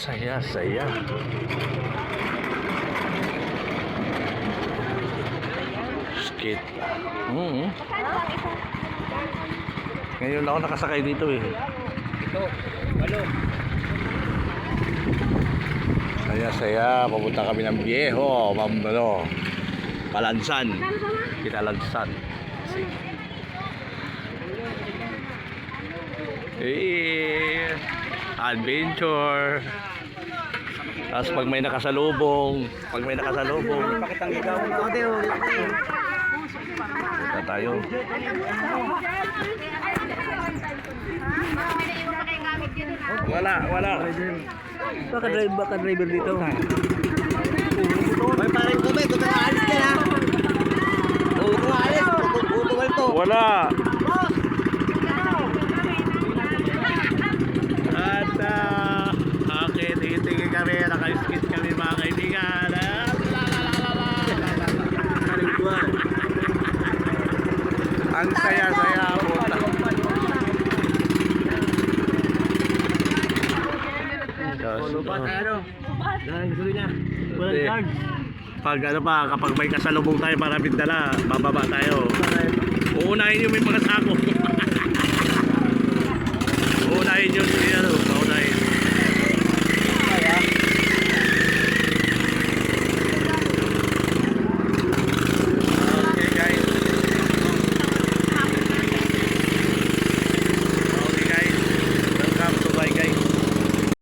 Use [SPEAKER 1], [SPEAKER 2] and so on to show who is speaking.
[SPEAKER 1] Saya, saya. Skate. Ngayon ako nakasakay dito eh.
[SPEAKER 2] Ito, ano?
[SPEAKER 1] Saya, saya. Papunta kami ng Viejo. Palansan. Pinalansan. Adventure. Tapos pag may nakasalubong,
[SPEAKER 2] Pakitang ikaw.
[SPEAKER 1] punta tayo. Wala.
[SPEAKER 2] Baka driver dito. May parang kumay, kung nakaalis ka na. Kung nakaalis, tutumal to.
[SPEAKER 1] Wala. At okay, tingin kami, naka-skit kami mga kaibigan. Ang saya-saya punta. Kapag may kasalubong tayo para bindala, bababa tayo. Uunahin nyo may mga sako. Uunahin nyo si ano.